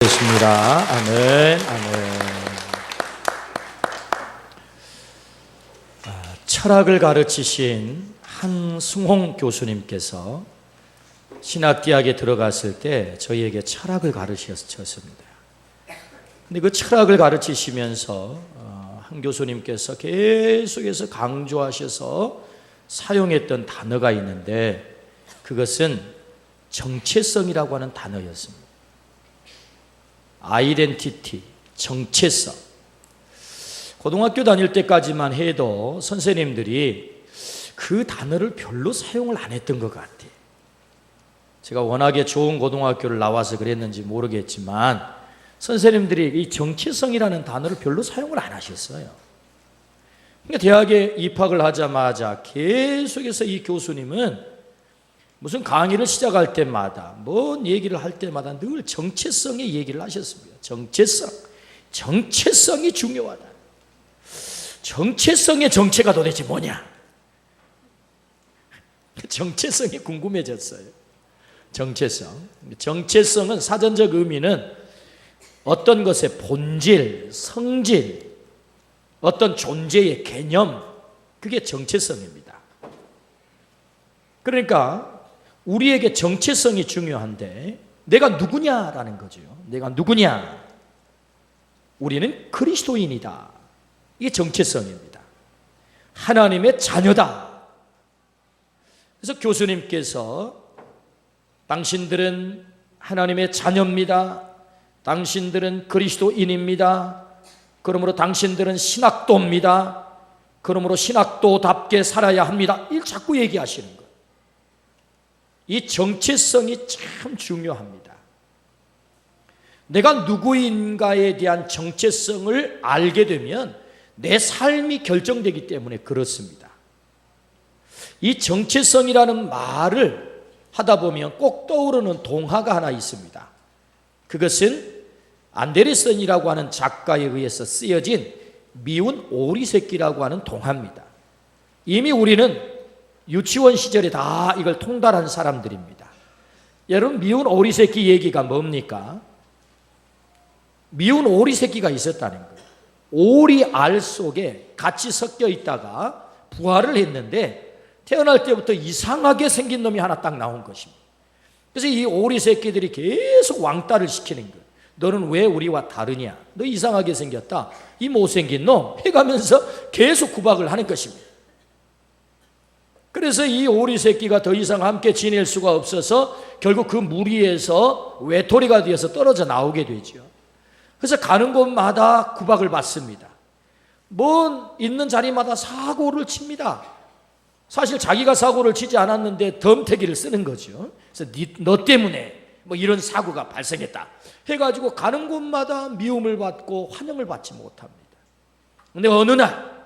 있습니다. 아멘, 아멘. 철학을 가르치신 한승홍 교수님께서 신학대학에 들어갔을 때 저희에게 철학을 가르치셨습니다. 근데 그 철학을 가르치시면서 한 교수님께서 계속해서 강조하셔서 사용했던 단어가 있는데 그것은 정체성이라고 하는 단어였습니다. 아이덴티티, 정체성. 고등학교 다닐 때까지만 해도 선생님들이 그 단어를 별로 사용을 안 했던 것 같아요. 제가 워낙에 좋은 고등학교를 나와서 그랬는지 모르겠지만 선생님들이 이 정체성이라는 단어를 별로 사용을 안 하셨어요. 그러니까 대학에 입학을 하자마자 계속해서 이 교수님은 무슨 강의를 시작할 때마다 뭔 얘기를 할 때마다 늘 정체성의 얘기를 하셨습니다. 정체성이 중요하다. 정체성의 정체가 도대체 뭐냐? 정체성이 궁금해졌어요. 정체성은 사전적 의미는 어떤 것의 본질, 성질, 어떤 존재의 개념, 그게 정체성입니다. 그러니까 우리에게 정체성이 중요한데 내가 누구냐라는 거죠. 내가 누구냐? 우리는 그리스도인이다. 이게 정체성입니다. 하나님의 자녀다. 그래서 교수님께서 당신들은 하나님의 자녀입니다. 당신들은 그리스도인입니다. 그러므로 당신들은 신학도입니다. 그러므로 신학도답게 살아야 합니다. 이걸 자꾸 얘기하시는 거예요. 이 정체성이 참 중요합니다. 내가 누구인가에 대한 정체성을 알게 되면 내 삶이 결정되기 때문에 그렇습니다. 이 정체성이라는 말을 하다 보면 꼭 떠오르는 동화가 하나 있습니다. 그것은 안데르센이라고 하는 작가에 의해서 쓰여진 미운 오리새끼라고 하는 동화입니다. 이미 우리는 유치원 시절에 다 이걸 통달한 사람들입니다. 여러분, 미운 오리새끼 얘기가 뭡니까? 미운 오리새끼가 있었다는 거예요. 오리 알 속에 같이 섞여 있다가 부화를 했는데 태어날 때부터 이상하게 생긴 놈이 하나 딱 나온 것입니다. 그래서 이 오리새끼들이 계속 왕따를 시키는 거예요. 너는 왜 우리와 다르냐? 너 이상하게 생겼다. 이 못생긴 놈 해가면서 계속 구박을 하는 것입니다. 그래서 이 오리새끼가 더 이상 함께 지낼 수가 없어서 결국 그 무리에서 외톨이가 되어서 떨어져 나오게 되죠. 그래서 가는 곳마다 구박을 받습니다. 뭔 있는 자리마다 사고를 칩니다. 사실 자기가 사고를 치지 않았는데 덤태기를 쓰는 거죠. 그래서 너 때문에 뭐 이런 사고가 발생했다 해가지고 가는 곳마다 미움을 받고 환영을 받지 못합니다. 근데 어느 날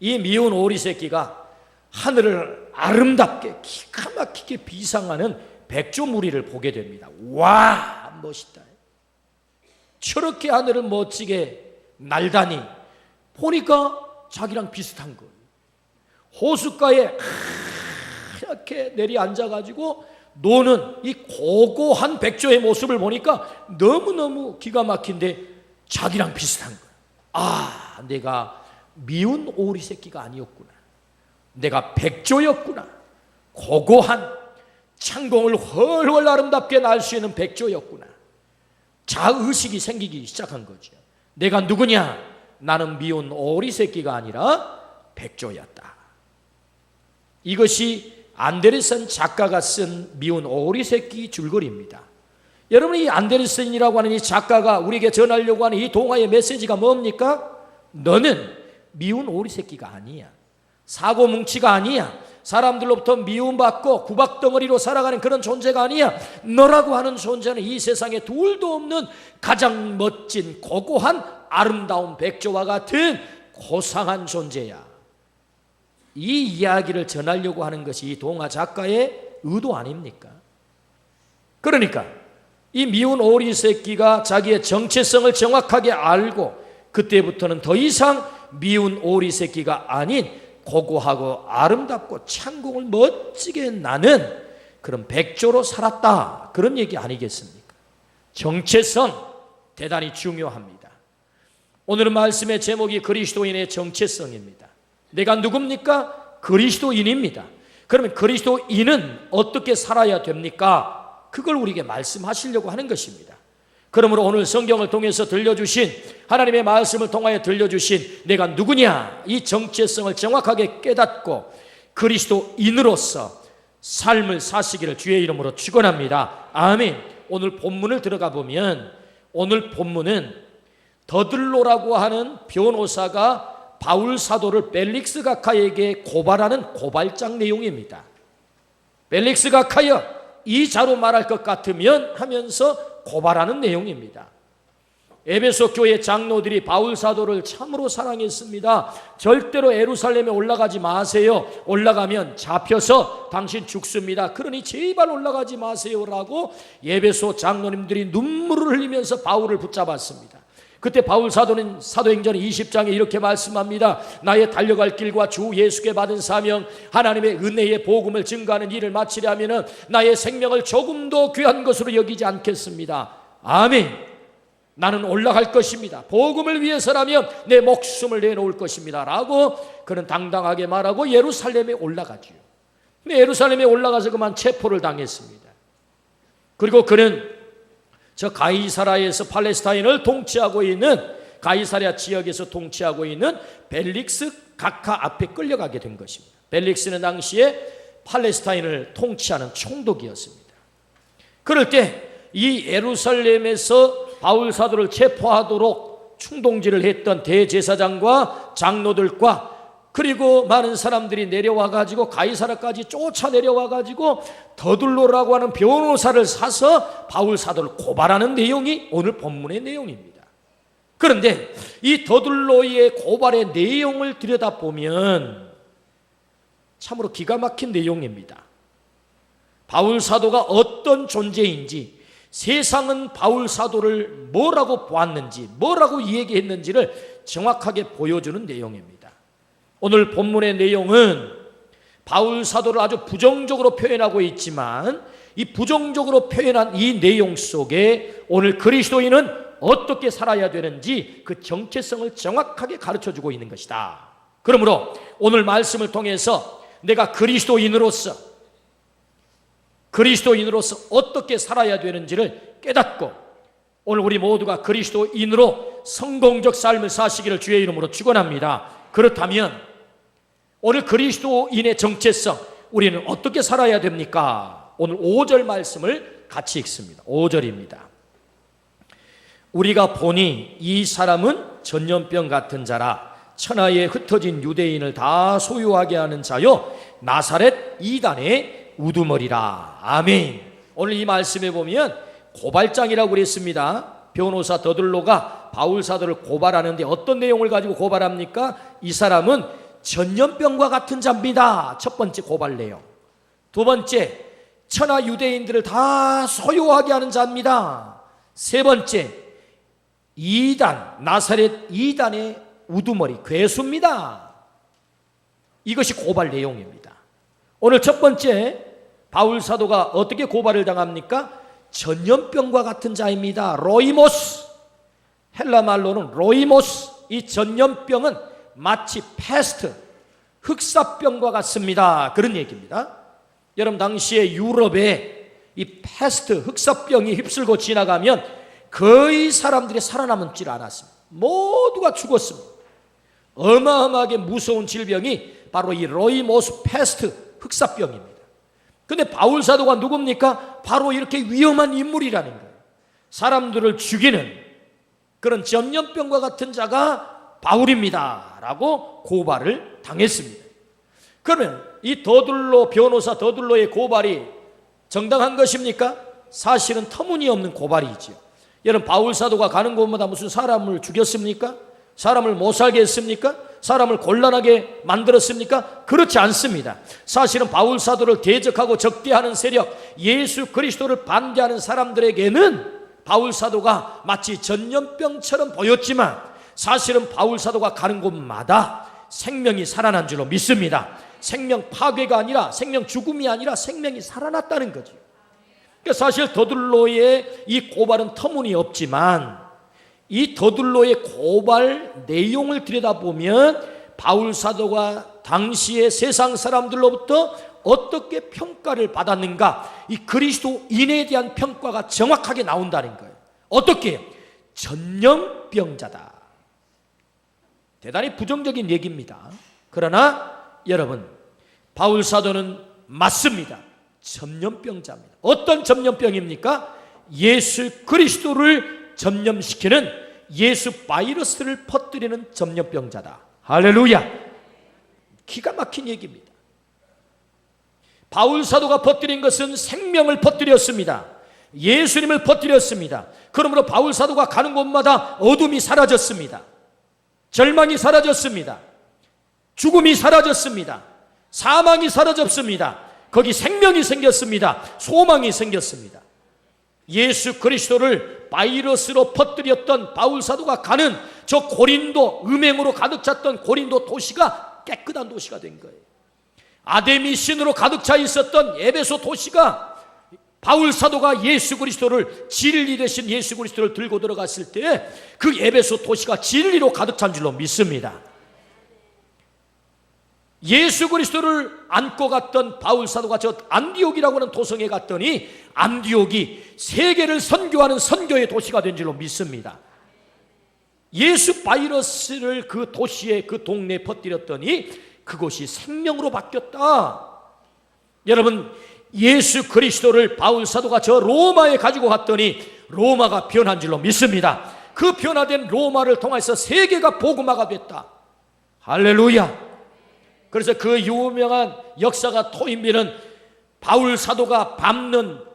이 미운 오리새끼가 하늘을 아름답게 기가 막히게 비상하는 백조무리를 보게 됩니다. 와, 멋있다. 저렇게 하늘을 멋지게 날다니 보니까 자기랑 비슷한 거예요. 호숫가에 이렇게 내려앉아가지고 노는 이 고고한 백조의 모습을 보니까 너무너무 기가 막힌데 자기랑 비슷한 거예요. 아, 내가 미운 오리새끼가 아니었구나. 내가 백조였구나. 고고한 창공을 훨훨 아름답게 날 수 있는 백조였구나. 자의식이 생기기 시작한 거죠. 내가 누구냐? 나는 미운 오리새끼가 아니라 백조였다. 이것이 안데르센 작가가 쓴 미운 오리새끼 줄거리입니다. 여러분, 이 안데르센이라고 하는 이 작가가 우리에게 전하려고 하는 이 동화의 메시지가 뭡니까? 너는 미운 오리새끼가 아니야. 사고뭉치가 아니야. 사람들로부터 미움받고 구박덩어리로 살아가는 그런 존재가 아니야. 너라고 하는 존재는 이 세상에 둘도 없는 가장 멋진 고고한 아름다운 백조와 같은 고상한 존재야. 이 이야기를 전하려고 하는 것이 이 동화 작가의 의도 아닙니까? 그러니까 이 미운 오리새끼가 자기의 정체성을 정확하게 알고 그때부터는 더 이상 미운 오리새끼가 아닌 고고하고 아름답고 창공을 멋지게 나는 그런 백조로 살았다. 그런 얘기 아니겠습니까? 정체성 대단히 중요합니다. 오늘은 말씀의 제목이 그리스도인의 정체성입니다. 내가 누굽니까? 그리스도인입니다. 그러면 그리스도인은 어떻게 살아야 됩니까? 그걸 우리에게 말씀하시려고 하는 것입니다. 그러므로 오늘 성경을 통해서 들려주신, 하나님의 말씀을 통하여 들려주신 내가 누구냐, 이 정체성을 정확하게 깨닫고 그리스도인으로서 삶을 사시기를 주의 이름으로 축원합니다. 아멘. 오늘 본문을 들어가 보면, 오늘 본문은 더들로라고 하는 변호사가 바울 사도를 벨릭스 가카에게 고발하는 고발장 내용입니다. 벨릭스 가카여, 이 자로 말할 것 같으면 하면서 고발하는 내용입니다. 에베소 교회 장로들이 바울 사도를 참으로 사랑했습니다. 절대로 예루살렘에 올라가지 마세요. 올라가면 잡혀서 당신 죽습니다. 그러니 제발 올라가지 마세요라고 에베소 장로님들이 눈물을 흘리면서 바울을 붙잡았습니다. 그때 바울 사도는 사도행전 20장에 이렇게 말씀합니다. 나의 달려갈 길과 주 예수께 받은 사명, 하나님의 은혜의 복음을 증거하는 일을 마치려면 나의 생명을 조금도 귀한 것으로 여기지 않겠습니다. 아멘. 나는 올라갈 것입니다. 복음을 위해서라면 내 목숨을 내놓을 것입니다 라고 그는 당당하게 말하고 예루살렘에 올라가지요. 근데 예루살렘에 올라가서 그만 체포를 당했습니다. 그리고 그는 저 가이사라에서 팔레스타인을 통치하고 있는, 가이사랴 지역에서 통치하고 있는 벨릭스 가카 앞에 끌려가게 된 것입니다. 벨릭스는 당시에 팔레스타인을 통치하는 총독이었습니다. 그럴 때 이 예루살렘에서 바울 사도를 체포하도록 충동질을 했던 대제사장과 장로들과 그리고 많은 사람들이 내려와 가지고 가이사라까지 쫓아 내려와 가지고 더둘로라고 하는 변호사를 사서 바울 사도를 고발하는 내용이 오늘 본문의 내용입니다. 그런데 이 더둘로의 고발의 내용을 들여다보면 참으로 기가 막힌 내용입니다. 바울 사도가 어떤 존재인지, 세상은 바울 사도를 뭐라고 보았는지, 뭐라고 이야기했는지를 정확하게 보여주는 내용입니다. 오늘 본문의 내용은 바울 사도를 아주 부정적으로 표현하고 있지만, 이 부정적으로 표현한 이 내용 속에 오늘 그리스도인은 어떻게 살아야 되는지 그 정체성을 정확하게 가르쳐주고 있는 것이다. 그러므로 오늘 말씀을 통해서 내가 그리스도인으로서 어떻게 살아야 되는지를 깨닫고 오늘 우리 모두가 그리스도인으로 성공적 삶을 사시기를 주의 이름으로 축원합니다. 그렇다면 오늘 그리스도인의 정체성, 우리는 어떻게 살아야 됩니까? 오늘 5절 말씀을 같이 읽습니다. 5절입니다. 우리가 보니 이 사람은 전염병 같은 자라 천하에 흩어진 유대인을 다 소유하게 하는 자요 나사렛 이단의 우두머리라. 아멘. 오늘 이 말씀에 보면 고발장이라고 그랬습니다. 변호사 더들로가 바울 사도를 고발하는데 어떤 내용을 가지고 고발합니까? 이 사람은 전염병과 같은 자입니다. 첫 번째 고발 내용. 두 번째, 천하 유대인들을 다 소유하게 하는 자입니다. 세 번째, 이단, 나사렛 이단의 우두머리, 괴수입니다. 이것이 고발 내용입니다. 오늘 첫 번째, 바울 사도가 어떻게 고발을 당합니까? 전염병과 같은 자입니다. 로이모스, 헬라 말로는 로이모스, 이 전염병은 마치 패스트, 흑사병과 같습니다. 그런 얘기입니다. 여러분, 당시에 유럽에 이 패스트, 흑사병이 휩쓸고 지나가면 거의 사람들이 살아남지 않았습니다. 모두가 죽었습니다. 어마어마하게 무서운 질병이 바로 이 로이모스 패스트, 흑사병입니다. 근데 바울 사도가 누굽니까? 바로 이렇게 위험한 인물이라는 거예요. 사람들을 죽이는 그런 전염병과 같은 자가 바울입니다 라고 고발을 당했습니다. 그러면 이 더둘로, 변호사 더둘로의 고발이 정당한 것입니까? 사실은 터무니없는 고발이죠. 여러분, 바울 사도가 가는 곳마다 무슨 사람을 죽였습니까? 사람을 못 살게 했습니까? 사람을 곤란하게 만들었습니까? 그렇지 않습니다. 사실은 바울 사도를 대적하고 적대하는 세력, 예수 그리스도를 반대하는 사람들에게는 바울 사도가 마치 전염병처럼 보였지만 사실은 바울 사도가 가는 곳마다 생명이 살아난 줄로 믿습니다. 생명 파괴가 아니라, 생명 죽음이 아니라 생명이 살아났다는 거죠. 그러니까 사실 더둘로의 이 고발은 터무니없지만 이 더둘로의 고발 내용을 들여다보면 바울 사도가 당시의 세상 사람들로부터 어떻게 평가를 받았는가, 이 그리스도인에 대한 평가가 정확하게 나온다는 거예요. 어떻게? 전염병자다. 대단히 부정적인 얘기입니다. 그러나 여러분, 바울 사도는 맞습니다. 전염병자입니다. 어떤 전염병입니까? 예수 그리스도를 전염시키는 예수 바이러스를 퍼뜨리는 전염병자다. 할렐루야. 기가 막힌 얘기입니다. 바울 사도가 퍼뜨린 것은 생명을 퍼뜨렸습니다. 예수님을 퍼뜨렸습니다. 그러므로 바울 사도가 가는 곳마다 어둠이 사라졌습니다. 절망이 사라졌습니다. 죽음이 사라졌습니다. 사망이 사라졌습니다. 거기 생명이 생겼습니다. 소망이 생겼습니다. 예수 그리스도를 바이러스로 퍼뜨렸던 바울 사도가 가는 저 고린도, 음행으로 가득 찼던 고린도 도시가 깨끗한 도시가 된 거예요. 아데미 신으로 가득 차 있었던 에베소 도시가 바울 사도가 예수 그리스도를, 진리 되신 예수 그리스도를 들고 들어갔을 때 그 에베소 도시가 진리로 가득 찬 줄로 믿습니다. 예수 그리스도를 안고 갔던 바울 사도가 저 안디옥이라고 하는 도성에 갔더니 안디옥이 세계를 선교하는 선교의 도시가 된 줄로 믿습니다. 예수 바이러스를 그 도시에, 그 동네에 퍼뜨렸더니 그곳이 생명으로 바뀌었다. 여러분, 예수 그리스도를 바울 사도가 저 로마에 가지고 갔더니 로마가 변한 줄로 믿습니다. 그 변화된 로마를 통해서 세계가 복음화가 됐다. 할렐루야. 그래서 그 유명한 역사가 토인비는 바울 사도가 밟는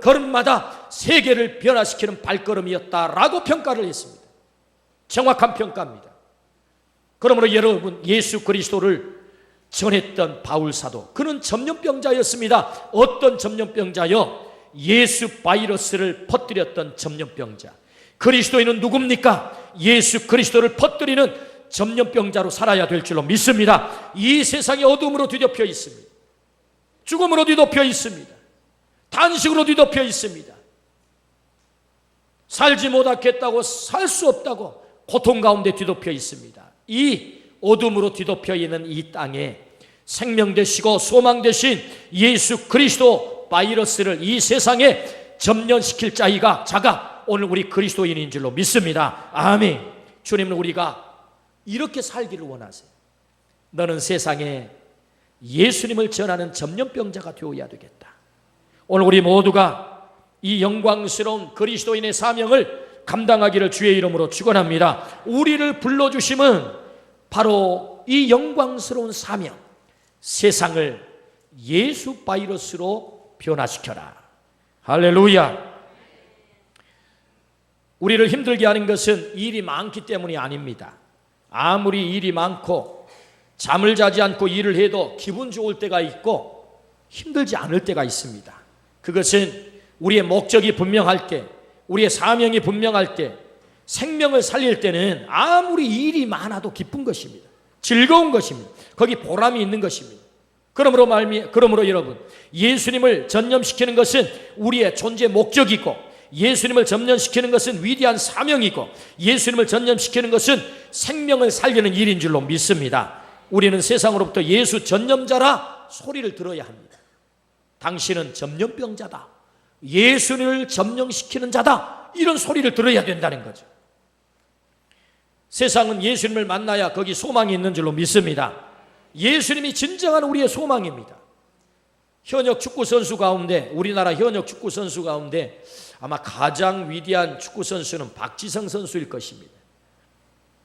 걸음마다 세계를 변화시키는 발걸음이었다라고 평가를 했습니다. 정확한 평가입니다. 그러므로 여러분, 예수 그리스도를 전했던 바울 사도, 그는 전염병자였습니다. 어떤 전염병자요? 예수 바이러스를 퍼뜨렸던 전염병자. 그리스도인은 누굽니까? 예수 그리스도를 퍼뜨리는 전염병자로 살아야 될 줄로 믿습니다. 이 세상이 어둠으로 뒤덮여 있습니다. 죽음으로 뒤덮여 있습니다. 단식으로 뒤덮여 있습니다. 살지 못하겠다고, 살 수 없다고 고통 가운데 뒤덮여 있습니다. 이 어둠으로 뒤덮여 있는 이 땅에 생명 되시고 소망 되신 예수 그리스도 바이러스를 이 세상에 점령시킬 자가 오늘 우리 그리스도인인 줄로 믿습니다. 아멘. 주님은 우리가 이렇게 살기를 원하세요. 너는 세상에 예수님을 전하는 전염병자가 되어야 되겠다. 오늘 우리 모두가 이 영광스러운 그리스도인의 사명을 감당하기를 주의 이름으로 축원합니다. 우리를 불러주심은 바로 이 영광스러운 사명, 세상을 예수 바이러스로 변화시켜라. 할렐루야. 우리를 힘들게 하는 것은 일이 많기 때문이 아닙니다. 아무리 일이 많고 잠을 자지 않고 일을 해도 기분 좋을 때가 있고 힘들지 않을 때가 있습니다. 그것은 우리의 목적이 분명할 때, 우리의 사명이 분명할 때, 생명을 살릴 때는 아무리 일이 많아도 기쁜 것입니다. 즐거운 것입니다. 거기 보람이 있는 것입니다. 그러므로 여러분, 예수님을 전념시키는 것은 우리의 존재 목적이고, 예수님을 전념시키는 것은 위대한 사명이고, 예수님을 전념시키는 것은 생명을 살리는 일인 줄로 믿습니다. 우리는 세상으로부터 예수 전념자라 소리를 들어야 합니다. 당신은 전염병자다, 예수님을 점령시키는 자다, 이런 소리를 들어야 된다는 거죠. 세상은 예수님을 만나야 거기 소망이 있는 줄로 믿습니다. 예수님이 진정한 우리의 소망입니다. 현역 축구선수 가운데, 우리나라 현역 축구선수 가운데 아마 가장 위대한 축구선수는 박지성 선수일 것입니다.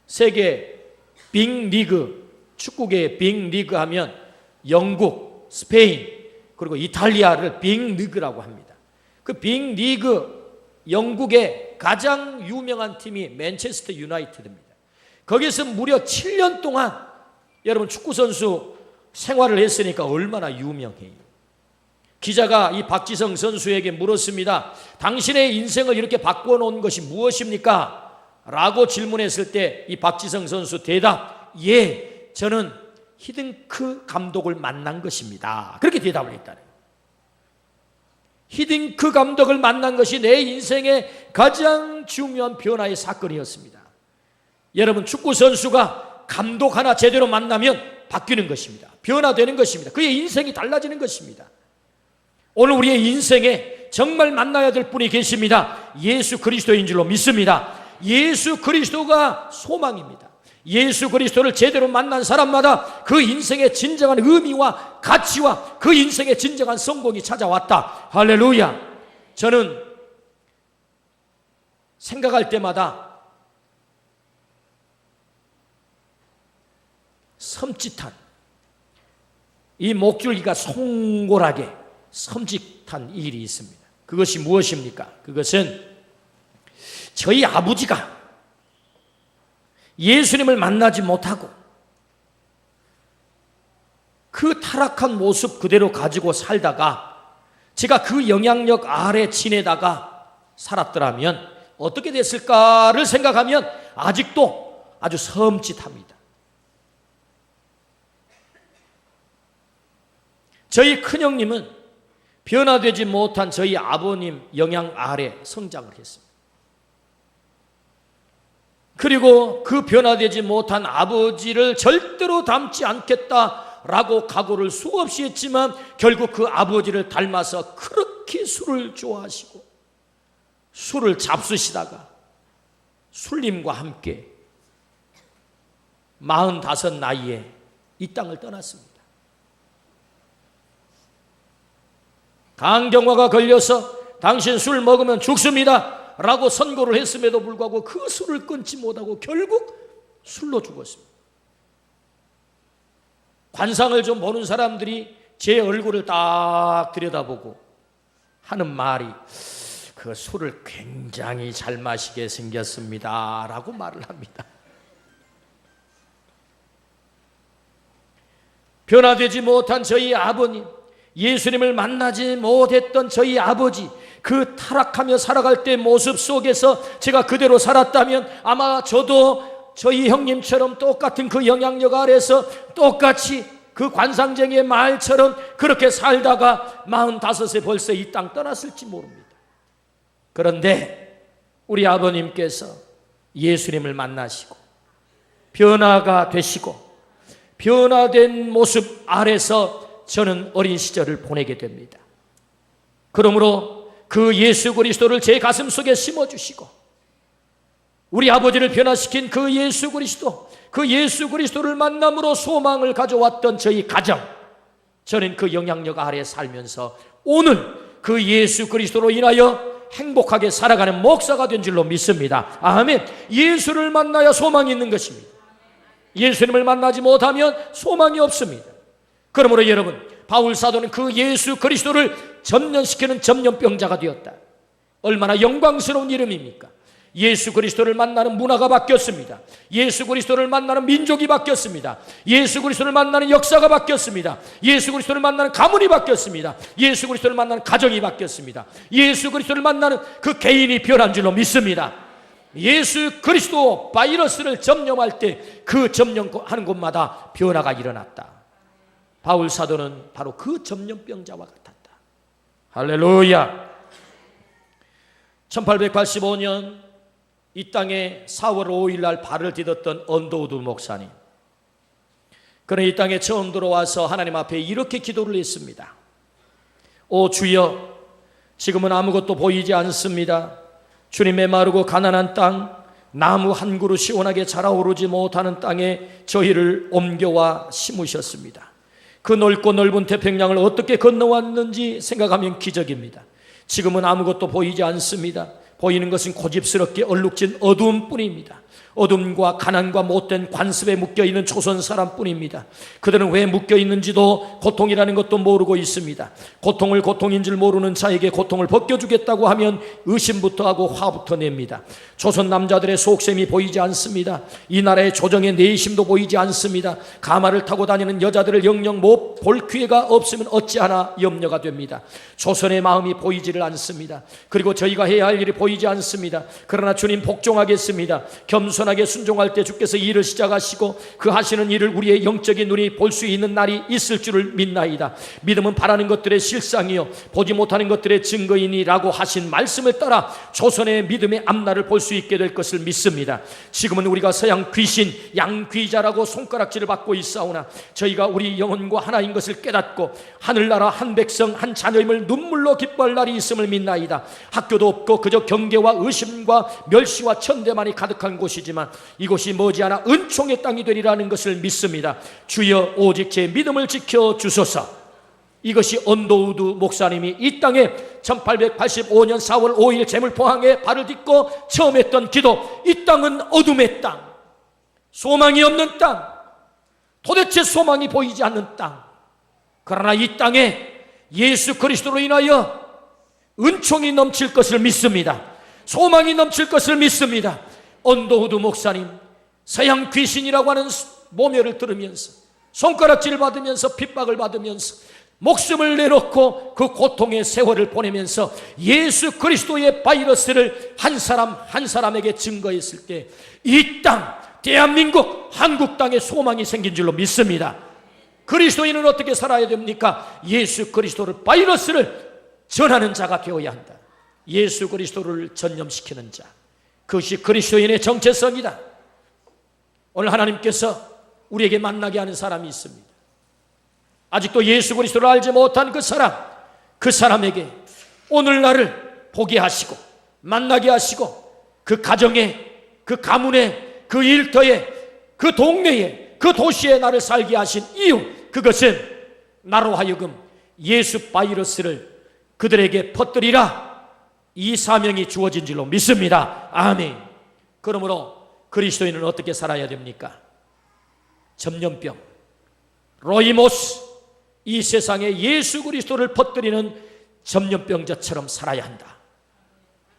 세계 빅리그, 축구계의 빅리그 하면 영국, 스페인, 그리고 이탈리아를 빅리그라고 합니다. 그 빅리그 영국의 가장 유명한 팀이 맨체스터 유나이티드입니다. 거기서 무려 7년 동안 여러분 축구선수 생활을 했으니까 얼마나 유명해요. 기자가 이 박지성 선수에게 물었습니다. 당신의 인생을 이렇게 바꿔놓은 것이 무엇입니까? 라고 질문했을 때 이 박지성 선수 대답, 예, 저는 히딩크 감독을 만난 것입니다. 그렇게 대답을 했다네요. 히딩크 감독을 만난 것이 내 인생의 가장 중요한 변화의 사건이었습니다. 여러분, 축구 선수가 감독 하나 제대로 만나면 바뀌는 것입니다. 변화되는 것입니다. 그의 인생이 달라지는 것입니다. 오늘 우리의 인생에 정말 만나야 될 분이 계십니다. 예수 그리스도인 줄로 믿습니다. 예수 그리스도가 소망입니다. 예수 그리스도를 제대로 만난 사람마다 그 인생의 진정한 의미와 가치와 그 인생의 진정한 성공이 찾아왔다. 할렐루야. 저는 생각할 때마다 섬찟한, 이 목줄기가 송골하게 섬찟한 일이 있습니다. 그것이 무엇입니까? 그것은 저희 아버지가 예수님을 만나지 못하고 그 타락한 모습 그대로 가지고 살다가 제가 그 영향력 아래 지내다가 살았더라면 어떻게 됐을까를 생각하면 아직도 아주 섬찟합니다. 저희 큰형님은 변화되지 못한 저희 아버님 영향 아래 성장을 했습니다. 그리고 그 변화되지 못한 아버지를 절대로 닮지 않겠다라고 각오를 수없이 했지만 결국 그 아버지를 닮아서 그렇게 술을 좋아하시고 술을 잡수시다가 술림과 함께 45 나이에 이 땅을 떠났습니다. 강경화가 걸려서 당신 술 먹으면 죽습니다 라고 선고를 했음에도 불구하고 그 술을 끊지 못하고 결국 술로 죽었습니다. 관상을 좀 보는 사람들이 제 얼굴을 딱 들여다보고 하는 말이 그 술을 굉장히 잘 마시게 생겼습니다 라고 말을 합니다. 변화되지 못한 저희 아버님, 예수님을 만나지 못했던 저희 아버지, 그 타락하며 살아갈 때 모습 속에서 제가 그대로 살았다면 아마 저도 저희 형님처럼 똑같은 그 영향력 아래서 똑같이 그 관상쟁이의 말처럼 그렇게 살다가 45세 벌써 이 땅 떠났을지 모릅니다. 그런데 우리 아버님께서 예수님을 만나시고 변화가 되시고 변화된 모습 아래서 저는 어린 시절을 보내게 됩니다. 그러므로 그 예수 그리스도를 제 가슴 속에 심어주시고 우리 아버지를 변화시킨 그 예수 그리스도, 그 예수 그리스도를 만남으로 소망을 가져왔던 저희 가정, 저는 그 영향력 아래 살면서 오늘 그 예수 그리스도로 인하여 행복하게 살아가는 목사가 된 줄로 믿습니다. 아멘. 예수를 만나야 소망이 있는 것입니다. 예수님을 만나지 못하면 소망이 없습니다. 그러므로 여러분, 바울 사도는 그 예수 그리스도를 점령시키는 점령병자가 되었다. 얼마나 영광스러운 이름입니까? 예수 그리스도를 만나는 문화가 바뀌었습니다. 예수 그리스도를 만나는 민족이 바뀌었습니다. 예수 그리스도를 만나는 역사가 바뀌었습니다. 예수 그리스도를 만나는 가문이 바뀌었습니다. 예수 그리스도를 만나는 가정이 바뀌었습니다. 예수 그리스도를 만나는 그 개인이 변한 줄로 믿습니다. 예수 그리스도 바이러스를 점령할 때 그 점령하는 곳마다 변화가 일어났다. 바울 사도는 바로 그 점령병자와 같았다. 할렐루야. 1885년 이 땅에 4월 5일 날 발을 디뎠던 언더우드 목사님, 그는 이 땅에 처음 들어와서 하나님 앞에 이렇게 기도를 했습니다. 오 주여, 지금은 아무것도 보이지 않습니다. 주님의 마르고 가난한 땅, 나무 한 그루 시원하게 자라오르지 못하는 땅에 저희를 옮겨와 심으셨습니다. 그 넓고 넓은 태평양을 어떻게 건너왔는지 생각하면 기적입니다. 지금은 아무것도 보이지 않습니다. 보이는 것은 고집스럽게 얼룩진 어두움뿐입니다. 어둠과 가난과 못된 관습에 묶여있는 조선 사람뿐입니다. 그들은 왜 묶여있는지도 고통이라는 것도 모르고 있습니다. 고통을 고통인 줄 모르는 자에게 고통을 벗겨주겠다고 하면 의심부터 하고 화부터 냅니다. 조선 남자들의 속셈이 보이지 않습니다. 이 나라의 조정의 내심도 보이지 않습니다. 가마를 타고 다니는 여자들을 영영 못 볼 기회가 없으면 어찌하나 염려가 됩니다. 조선의 마음이 보이지를 않습니다. 그리고 저희가 해야 할 일이 보이지 않습니다. 그러나 주님 복종하겠습니다. 겸손하게 순종할 때 주께서 일을 시작하시고 그 하시는 일을 우리의 영적인 눈이 볼 수 있는 날이 있을 줄을 믿나이다. 믿음은 바라는 것들의 실상이요 보지 못하는 것들의 증거이니라고 하신 말씀을 따라 조선의 믿음의 앞날을 볼 수 있게 될 것을 믿습니다. 지금은 우리가 서양 귀신 양귀자라고 손가락질을 받고 있사오나 저희가 우리 영혼과 하나인 것을 깨닫고 하늘나라 한 백성 한 자녀임을 눈물로 기뻐할 날이 있음을 믿나이다. 학교도 없고 그저 경계와 의심과 멸시와 천대만이 가득한 곳이지만 이곳이 머지않아 은총의 땅이 되리라는 것을 믿습니다. 주여 오직 제 믿음을 지켜주소서. 이것이 언더우드 목사님이 이 땅에 1885년 4월 5일 제물포항에 발을 딛고 처음 했던 기도. 이 땅은 어둠의 땅, 소망이 없는 땅, 도대체 소망이 보이지 않는 땅. 그러나 이 땅에 예수 그리스도로 인하여 은총이 넘칠 것을 믿습니다. 소망이 넘칠 것을 믿습니다. 언더우드 목사님 서양 귀신이라고 하는 모멸을 들으면서 손가락질을 받으면서 핍박을 받으면서 목숨을 내놓고 그 고통의 세월을 보내면서 예수 그리스도의 바이러스를 한 사람 한 사람에게 증거했을 때 이 땅, 대한민국, 한국 땅에 소망이 생긴 줄로 믿습니다. 그리스도인은 어떻게 살아야 됩니까? 예수 그리스도를 바이러스를 전하는 자가 되어야 한다. 예수 그리스도를 전념시키는 자, 그것이 그리스도인의 정체성이다. 오늘 하나님께서 우리에게 만나게 하는 사람이 있습니다. 아직도 예수 그리스도를 알지 못한 그 사람에게 오늘날을 보게 하시고 만나게 하시고 그 가정에, 그 가문에, 그 일터에, 그 동네에, 그 도시에 나를 살게 하신 이유, 그것은 나로 하여금 예수 바이러스를 그들에게 퍼뜨리라, 이 사명이 주어진 줄로 믿습니다. 아멘. 그러므로 그리스도인은 어떻게 살아야 됩니까? 전염병, 로이모스, 이 세상에 예수 그리스도를 퍼뜨리는 전염병자처럼 살아야 한다.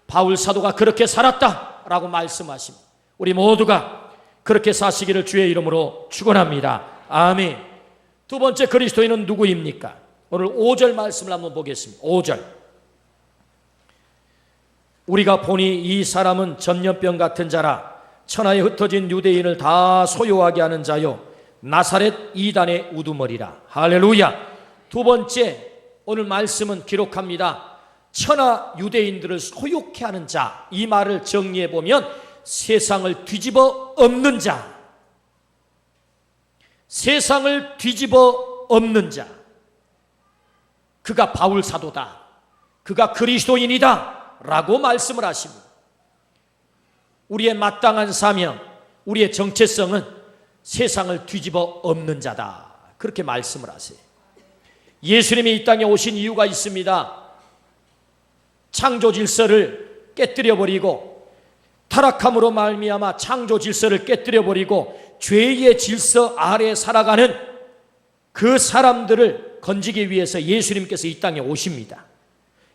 바울 사도가 그렇게 살았다라고 말씀하십니다. 우리 모두가 그렇게 사시기를 주의 이름으로 축원합니다. 아멘. 두 번째 그리스도인은 누구입니까? 오늘 5절 말씀을 한번 보겠습니다. 5절. 우리가 보니 이 사람은 전염병 같은 자라 천하에 흩어진 유대인을 다 소요하게 하는 자요 나사렛 이단의 우두머리라. 할렐루야. 두 번째 오늘 말씀은 기록합니다. 천하 유대인들을 소욕케 하는 자. 이 말을 정리해 보면 세상을 뒤집어 엎는 자, 세상을 뒤집어 엎는 자, 그가 바울 사도다, 그가 그리스도인이다 라고 말씀을 하십니다. 우리의 마땅한 사명, 우리의 정체성은 세상을 뒤집어 엎는 자다, 그렇게 말씀을 하세요. 예수님이 이 땅에 오신 이유가 있습니다. 창조 질서를 깨뜨려버리고 타락함으로 말미암아 창조 질서를 깨뜨려버리고 죄의 질서 아래 살아가는 그 사람들을 건지기 위해서 예수님께서 이 땅에 오십니다.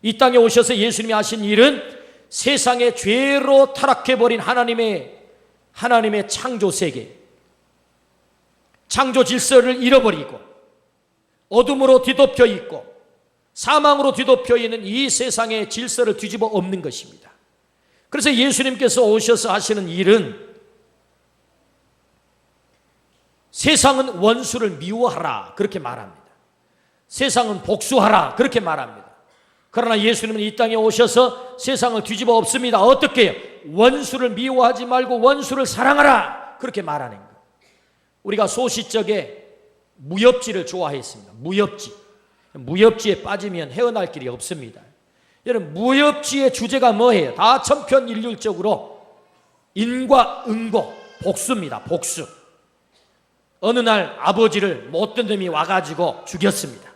이 땅에 오셔서 예수님이 하신 일은 세상의 죄로 타락해버린 하나님의 창조 세계, 창조 질서를 잃어버리고 어둠으로 뒤덮여 있고 사망으로 뒤덮여 있는 이 세상의 질서를 뒤집어 엎는 것입니다. 그래서 예수님께서 오셔서 하시는 일은 세상은 원수를 미워하라 그렇게 말합니다. 세상은 복수하라 그렇게 말합니다. 그러나 예수님은 이 땅에 오셔서 세상을 뒤집어 엎습니다. 어떻게 해요? 원수를 미워하지 말고 원수를 사랑하라 그렇게 말하는 거예요. 우리가 소시적에 무협지를 좋아했습니다. 무협지에 빠지면 헤어날 길이 없습니다. 여러분, 무협지의 주제가 뭐예요? 다 천편일률적으로 인과 응고, 복수입니다. 복수. 어느 날 아버지를 못된 놈이 와가지고 죽였습니다.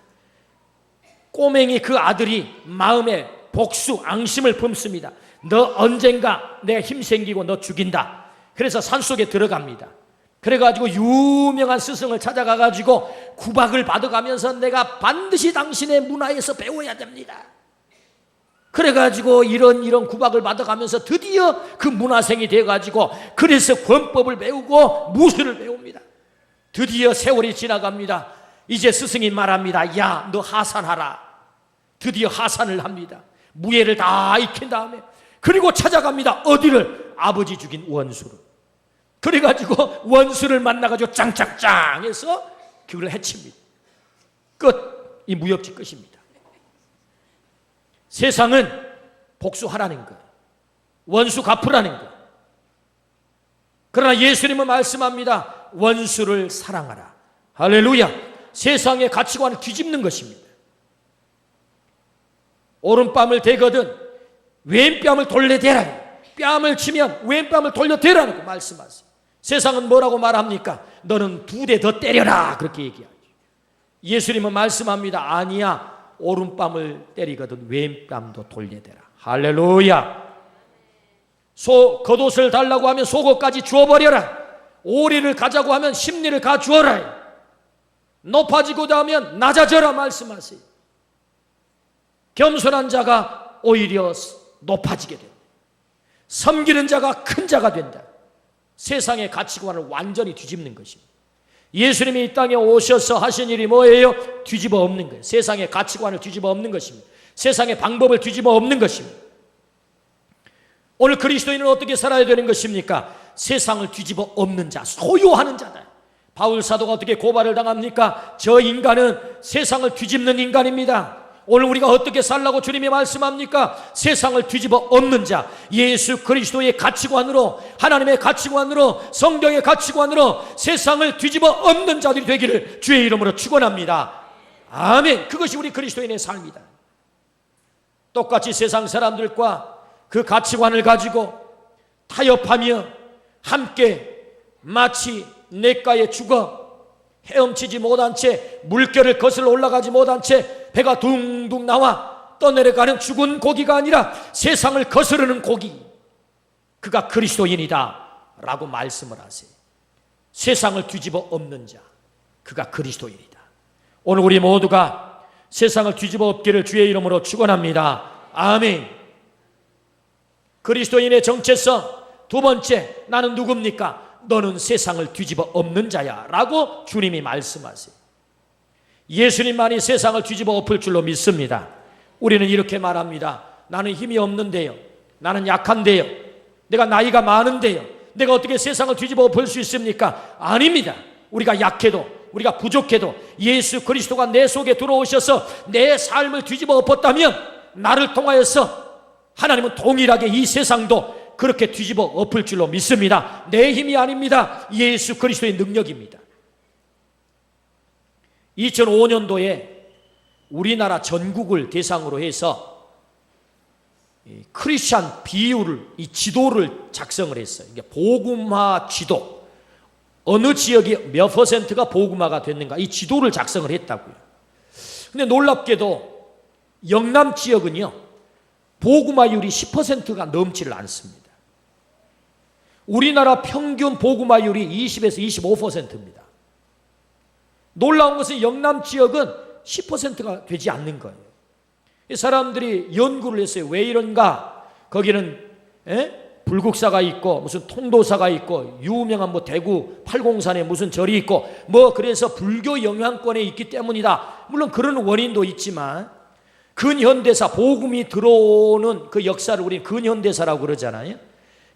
꼬맹이 그 아들이 마음에 복수, 앙심을 품습니다. 너 언젠가 내가 힘 생기고 너 죽인다. 그래서 산속에 들어갑니다. 그래가지고 유명한 스승을 찾아가가지고 구박을 받아가면서 내가 반드시 당신의 문화에서 배워야 됩니다. 그래가지고 이런 구박을 받아가면서 드디어 그 문화생이 돼가지고 그래서 권법을 배우고 무술을 배웁니다. 드디어 세월이 지나갑니다. 이제 스승이 말합니다. 야, 너 하산하라. 드디어 하산을 합니다. 무예를 다 익힌 다음에 그리고 찾아갑니다. 어디를? 아버지 죽인 원수를. 그래가지고 원수를 만나가지고 짱짱짱 해서 그걸 해칩니다. 끝. 이 무협지 끝입니다. 세상은 복수하라는 거예요. 원수 갚으라는 거예요. 그러나 예수님은 말씀합니다. 원수를 사랑하라. 할렐루야. 세상의 가치관을 뒤집는 것입니다. 오른뺨을 대거든 왼뺨을 돌려대라. 뺨을 치면 왼뺨을 돌려대라고 말씀하세요. 세상은 뭐라고 말합니까? 너는 2대 더 때려라. 그렇게 얘기하죠. 예수님은 말씀합니다. 아니야. 오른뺨을 때리거든 왼뺨도 돌려대라. 할렐루야. 겉옷을 달라고 하면 속옷까지 주어버려라. 오리를 가자고 하면 십리를 가주어라. 높아지고자 하면 낮아져라 말씀하세요. 겸손한 자가 오히려 높아지게 된다. 섬기는 자가 큰 자가 된다. 세상의 가치관을 완전히 뒤집는 것입니다. 예수님이 이 땅에 오셔서 하신 일이 뭐예요? 뒤집어 엎는 거예요. 세상의 가치관을 뒤집어 엎는 것입니다. 세상의 방법을 뒤집어 엎는 것입니다. 오늘 그리스도인은 어떻게 살아야 되는 것입니까? 세상을 뒤집어 엎는 자, 소유하는 자다. 바울 사도가 어떻게 고발을 당합니까? 저 인간은 세상을 뒤집는 인간입니다. 오늘 우리가 어떻게 살라고 주님이 말씀합니까? 세상을 뒤집어 엎는 자, 예수 그리스도의 가치관으로, 하나님의 가치관으로, 성경의 가치관으로 세상을 뒤집어 엎는 자들이 되기를 주의 이름으로 축원합니다. 아멘. 그것이 우리 그리스도인의 삶이다. 똑같이 세상 사람들과 그 가치관을 가지고 타협하며 함께 마치 냇가에 죽어 헤엄치지 못한 채 물결을 거슬러 올라가지 못한 채 배가 둥둥 나와 떠내려가는 죽은 고기가 아니라 세상을 거스르는 고기, 그가 그리스도인이다 라고 말씀을 하세요. 세상을 뒤집어 엎는 자, 그가 그리스도인이다. 오늘 우리 모두가 세상을 뒤집어 엎기를 주의 이름으로 축원합니다. 아멘. 그리스도인의 정체성 두 번째, 나는 누굽니까? 너는 세상을 뒤집어 엎는 자야 라고 주님이 말씀하세요. 예수님만이 세상을 뒤집어 엎을 줄로 믿습니다. 우리는 이렇게 말합니다. 나는 힘이 없는데요, 나는 약한데요, 내가 나이가 많은데요, 내가 어떻게 세상을 뒤집어 엎을 수 있습니까? 아닙니다. 우리가 약해도, 우리가 부족해도 예수 그리스도가 내 속에 들어오셔서 내 삶을 뒤집어 엎었다면 나를 통하여서 하나님은 동일하게 이 세상도 그렇게 뒤집어 엎을 줄로 믿습니다. 내 힘이 아닙니다. 예수 그리스도의 능력입니다. 2005년도에 우리나라 전국을 대상으로 해서 크리스찬 비율을, 이 지도를 작성을 했어요. 이게 복음화 지도, 어느 지역이 몇 퍼센트가 복음화가 됐는가, 이 지도를 작성을 했다고요. 근데 놀랍게도 영남 지역은요, 복음화율이 10%가 넘지를 않습니다. 우리나라 평균 복음화율이 20에서 25%입니다. 놀라운 것은 영남 지역은 10%가 되지 않는 거예요. 사람들이 연구를 했어요. 왜 이런가? 거기는 불국사가 있고 무슨 통도사가 있고 유명한 뭐 대구 팔공산에 무슨 절이 있고 뭐 그래서 불교 영향권에 있기 때문이다. 물론 그런 원인도 있지만 근현대사, 복음이 들어오는 그 역사를 우리는 근현대사라고 그러잖아요.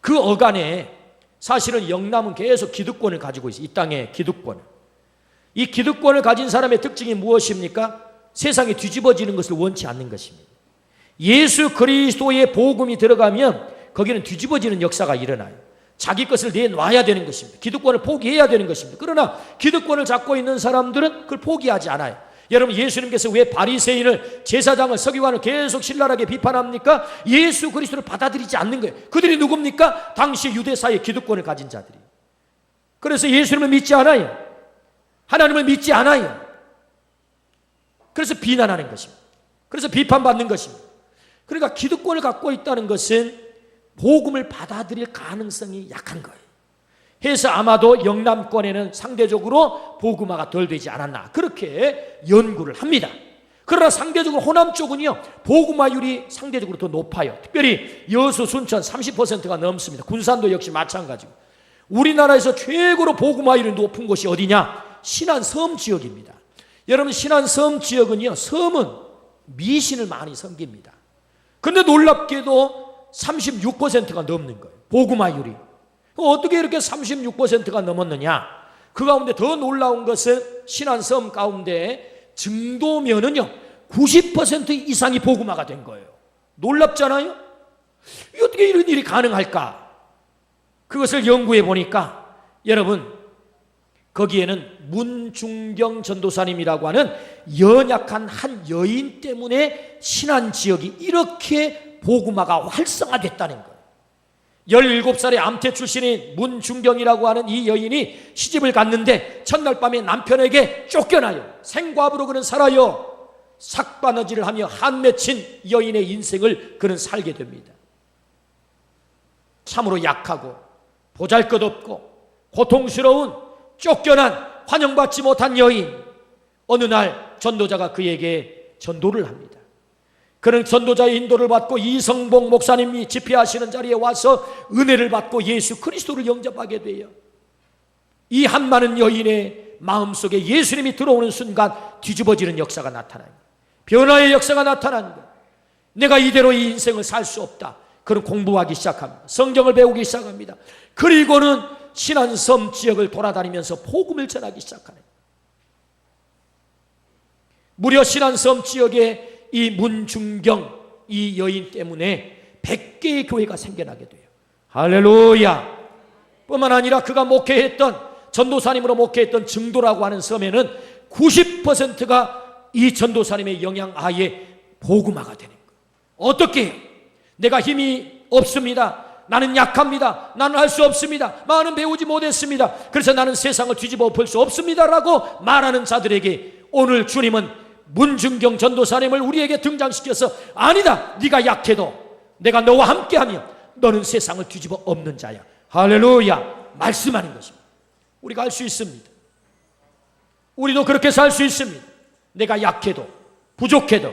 그 어간에 사실은 영남은 계속 기득권을 가지고 있어요. 이 땅의 기득권을. 이 기득권을 가진 사람의 특징이 무엇입니까? 세상이 뒤집어지는 것을 원치 않는 것입니다. 예수 그리스도의 복음이 들어가면 거기는 뒤집어지는 역사가 일어나요. 자기 것을 내놔야 되는 것입니다. 기득권을 포기해야 되는 것입니다. 그러나 기득권을 잡고 있는 사람들은 그걸 포기하지 않아요. 여러분, 예수님께서 왜 바리새인을, 제사장을, 서기관을 계속 신랄하게 비판합니까? 예수 그리스도를 받아들이지 않는 거예요. 그들이 누굽니까? 당시 유대사의 기득권을 가진 자들이. 그래서 예수님을 믿지 않아요. 하나님을 믿지 않아요. 그래서 비난하는 것입니다. 그래서 비판받는 것입니다. 그러니까 기득권을 갖고 있다는 것은 복음을 받아들일 가능성이 약한 거예요. 해서 아마도 영남권에는 상대적으로 복음화가 덜 되지 않았나, 그렇게 연구를 합니다. 그러나 상대적으로 호남 쪽은요, 복음화율이 상대적으로 더 높아요. 특별히 여수, 순천 30%가 넘습니다. 군산도 역시 마찬가지고. 우리나라에서 최고로 복음화율이 높은 곳이 어디냐? 신안섬 지역입니다. 여러분, 신안섬 지역은요, 섬은 미신을 많이 섬깁니다. 그런데 놀랍게도 36%가 넘는 거예요. 복음화율이. 어떻게 이렇게 36%가 넘었느냐? 그 가운데 더 놀라운 것은 신안섬 가운데 증도면은요 90% 이상이 복음화가 된 거예요. 놀랍잖아요? 어떻게 이런 일이 가능할까? 그것을 연구해 보니까 여러분 거기에는 문중경 전도사님이라고 하는 연약한 한 여인 때문에 신안 지역이 이렇게 복음화가 활성화됐다는 거예요. 17살의 암태 출신인 문중경이라고 하는 이 여인이 시집을 갔는데 첫날 밤에 남편에게 쫓겨나요. 생과부로 그는 살아요. 삭바느질을 하며 한 맺힌 여인의 인생을 그는 살게 됩니다. 참으로 약하고 보잘것없고 고통스러운 쫓겨난 환영받지 못한 여인. 어느 날 전도자가 그에게 전도를 합니다. 그는 전도자의 인도를 받고 이성봉 목사님이 집회하시는 자리에 와서 은혜를 받고 예수 그리스도를 영접하게 돼요. 이 한 많은 여인의 마음속에 예수님이 들어오는 순간 뒤집어지는 역사가 나타나요. 변화의 역사가 나타나는 거예요. 내가 이대로 이 인생을 살 수 없다. 그는 공부하기 시작합니다. 성경을 배우기 시작합니다. 그리고는 신안섬 지역을 돌아다니면서 복음을 전하기 시작하네요. 무려 신안섬 지역에 이 문중경 이 여인 때문에 100개의 교회가 생겨나게 돼요. 할렐루야. 뿐만 아니라 그가 목회했던 전도사님으로 목회했던 증도라고 하는 섬에는 90%가 이 전도사님의 영향하에 복음화가 되는 거예요. 어떻게? 내가 힘이 없습니다. 나는 약합니다. 나는 할 수 없습니다. 많은 배우지 못했습니다. 그래서 나는 세상을 뒤집어 엎을 수 없습니다라고 말하는 자들에게 오늘 주님은 문중경 전도사님을 우리에게 등장시켜서 아니다. 네가 약해도 내가 너와 함께하면 너는 세상을 뒤집어 엎는 자야. 할렐루야. 말씀하는 것입니다. 우리가 할 수 있습니다. 우리도 그렇게 살 수 있습니다. 내가 약해도 부족해도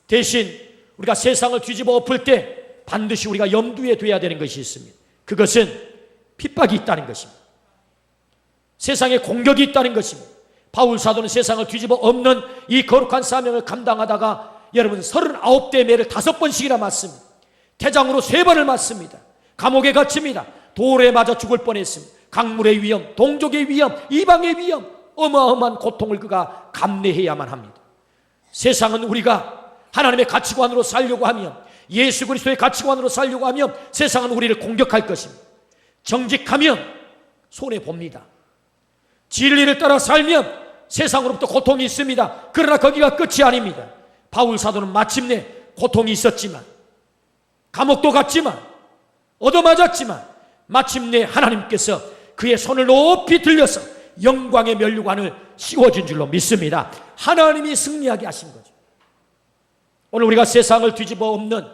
대신 우리가 세상을 뒤집어 엎을 때 반드시 우리가 염두에 둬야 되는 것이 있습니다. 그것은 핍박이 있다는 것입니다. 세상에 공격이 있다는 것입니다. 바울 사도는 세상을 뒤집어 엎는 이 거룩한 사명을 감당하다가 여러분 39대 매를 5번씩이나 맞습니다. 태장으로 3번을 맞습니다. 감옥에 갇힙니다. 돌에 맞아 죽을 뻔했습니다. 강물의 위험, 동족의 위험, 이방의 위험, 어마어마한 고통을 그가 감내해야만 합니다. 세상은 우리가 하나님의 가치관으로 살려고 하면, 예수 그리스도의 가치관으로 살려고 하면 세상은 우리를 공격할 것입니다. 정직하면 손해봅니다. 진리를 따라 살면 세상으로부터 고통이 있습니다. 그러나 거기가 끝이 아닙니다. 바울 사도는 마침내 고통이 있었지만, 감옥도 갔지만, 얻어맞았지만 마침내 하나님께서 그의 손을 높이 들려서 영광의 면류관을 씌워준 줄로 믿습니다. 하나님이 승리하게 하신 거죠. 오늘 우리가 세상을 뒤집어 엎는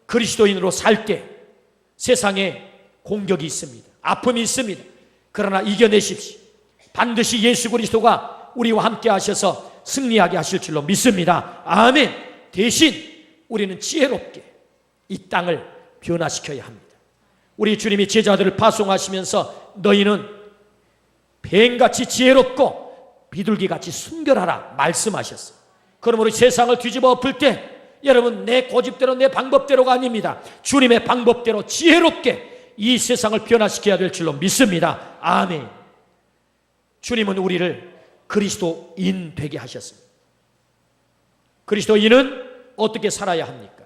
그리스도인으로 살 때 세상에 공격이 있습니다. 아픔이 있습니다. 그러나 이겨내십시오. 반드시 예수 그리스도가 우리와 함께 하셔서 승리하게 하실 줄로 믿습니다. 아멘. 대신 우리는 지혜롭게 이 땅을 변화시켜야 합니다. 우리 주님이 제자들을 파송하시면서 너희는 뱀같이 지혜롭고 비둘기같이 순결하라 말씀하셨어요. 그러므로 세상을 뒤집어 엎을 때 여러분 내 고집대로 내 방법대로가 아닙니다. 주님의 방법대로 지혜롭게 이 세상을 변화시켜야 될 줄로 믿습니다. 아멘. 주님은 우리를 그리스도인 되게 하셨습니다. 그리스도인은 어떻게 살아야 합니까?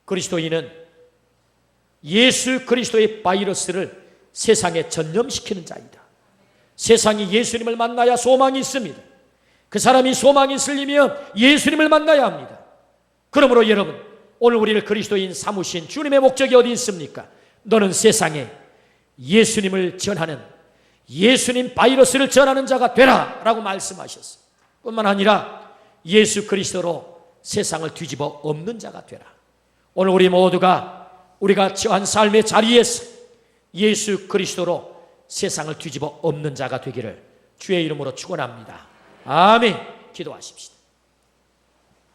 그리스도인은 예수 그리스도의 바이러스를 세상에 전염시키는 자이다. 세상이 예수님을 만나야 소망이 있습니다. 그 사람이 소망이 있으려면 예수님을 만나야 합니다. 그러므로 여러분, 오늘 우리를 그리스도인 삼으신 주님의 목적이 어디 있습니까? 너는 세상에 예수님을 전하는, 예수님 바이러스를 전하는 자가 되라 라고 말씀하셨어요. 뿐만 아니라 예수 그리스도로 세상을 뒤집어 엎는 자가 되라. 오늘 우리 모두가 우리가 처한 삶의 자리에서 예수 그리스도로 세상을 뒤집어 엎는 자가 되기를 주의 이름으로 축원합니다. 아멘. 기도하십시다.